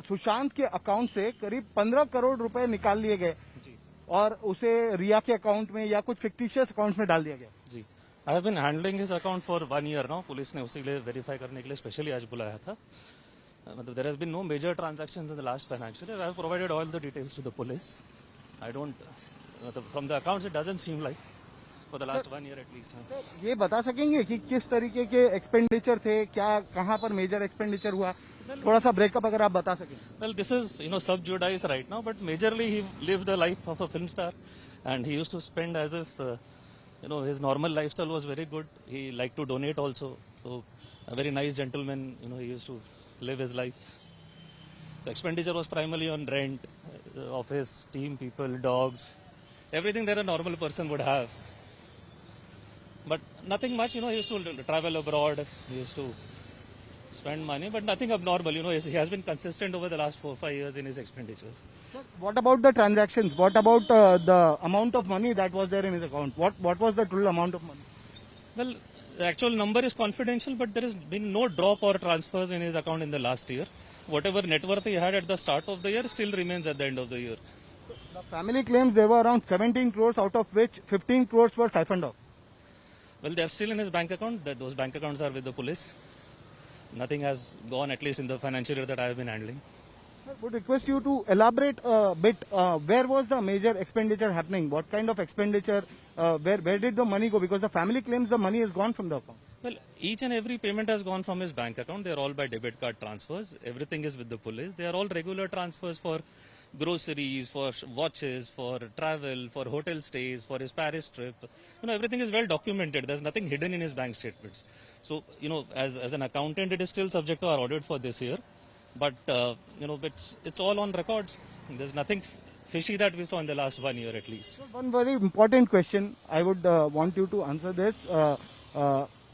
सुशांत के अकाउंट से करीब 15 करोड़ रुपए निकाल लिए गए और उसे रिया के अकाउंट में या कुछ फिक्टिशियस अकाउंट में डाल दिया गया। जी, I have been handling his account for 1 year now. Police ने उसी के लिए वेरीफाई करने के लिए स्पेशली आज बुलाया था। मतलब there has been no major transactions in the last financial year. I have provided all the details to the police. I don't मतलब from the accounts it doesn't seem like for the last 1 year at least. ये बता सकेंगे कि किस तरीके के expenditure थे, क्या कहां पर मेजर एक्सपेंडिचर हुआ, थोड़ा सा ब्रेकअप अगर आप बता सकें। Well, this is, sub judice right now, but majorly he lived a life of a film star and he used to spend as if, his normal lifestyle was very good. He liked to donate also. So, a very nice gentleman, he used to live his life. The expenditure was primarily on rent, office, team, people, dogs, everything that a normal person would have. But nothing much, he used to travel abroad, he used to spend money, but nothing abnormal. He has been consistent over the last 4-5 years in his expenditures. What about the transactions? What about the amount of money that was there in his account? What was the total amount of money? Well, the actual number is confidential, but there has been no drop or transfers in his account in the last year. Whatever net worth he had at the start of the year still remains at the end of the year. The family claims there were around 17 crores, out of which 15 crores were siphoned off. Well, they are still in his bank account. Those bank accounts are with the police. Nothing has gone, at least in the financial year that I have been handling. I would request you to elaborate a bit. Where was the major expenditure happening? What kind of expenditure? Where did the money go? Because the family claims the money is gone from the account. Well, each and every payment has gone from his bank account. They are all by debit card transfers. Everything is with the police. They are all regular transfers for groceries, for watches, for travel, for hotel stays, for his Paris trip. Everything is well documented. There's nothing hidden in his bank statements. So, as an accountant, it is still subject to our audit for this year. But, it's all on records. There's nothing fishy that we saw in the last 1 year at least. One very important question. I would want you to answer this.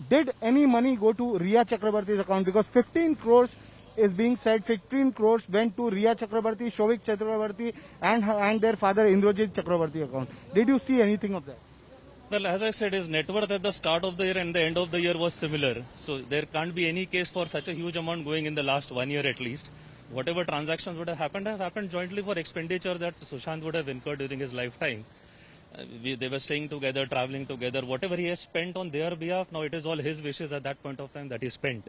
Did any money go to Riya Chakrabarti's account? Because 15 crores is being said, 15 crores went to Riya Chakrabarti, Shovik Chakrabarti and their father Indrajit Chakrabarti account. Did you see anything of that? Well, as I said, his net worth at the start of the year and the end of the year was similar. So there can't be any case for such a huge amount going in the last 1 year at least. Whatever transactions would have happened jointly for expenditure that Sushant would have incurred during his lifetime. They were staying together, traveling together. Whatever he has spent on their behalf, now it is all his wishes at that point of time that he spent.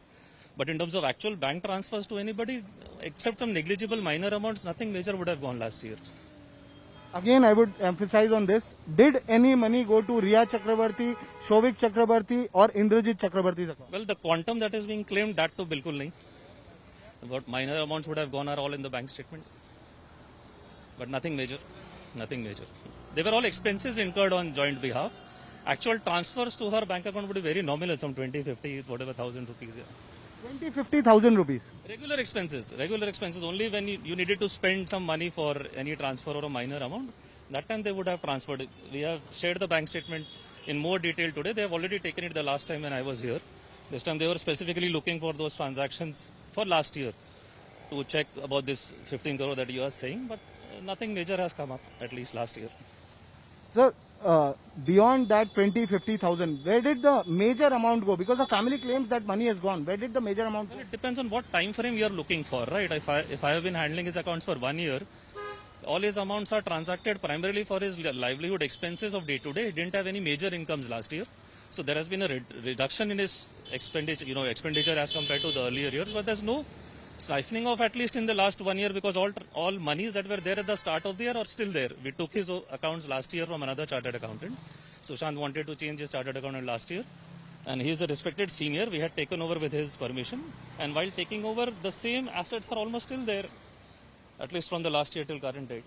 But in terms of actual bank transfers to anybody, except some negligible minor amounts, nothing major would have gone last year. Again, I would emphasize on this. Did any money go to Riya Chakrabarti, Shovik Chakrabarti or Indrajit Chakrabarti's account? Well, the quantum that is being claimed, that to bilkul nahi. What minor amounts would have gone are all in the bank statement. But nothing major. Nothing major. They were all expenses incurred on joint behalf. Actual transfers to her bank account would be very nominal, some 20, 50, whatever thousand rupees. Yeah. 20,000-50,000 rupees. Regular expenses. Only when you needed to spend some money for any transfer or a minor amount, that time they would have transferred. We have shared the bank statement in more detail today. They have already taken it the last time when I was here. This time they were specifically looking for those transactions for last year to check about this 15 crore that you are saying, but nothing major has come up, at least last year. Sir, beyond that 20,000-50,000, where did the major amount go? Because the family claims that money has gone. Where did the major amount go? Well, it depends on what time frame you are looking for, right? If I have been handling his accounts for 1 year, all his amounts are transacted primarily for his livelihood expenses of day to day. He didn't have any major incomes last year. So there has been a reduction in his expenditure as compared to the earlier years, but there's no siphoning off, at least in the last 1 year, because all monies that were there at the start of the year are still there. We took his accounts last year from another chartered accountant. Sushant wanted to change his chartered accountant last year, and he is a respected senior. We had taken over with his permission, and while taking over, the same assets are almost still there, at least from the last year till current date.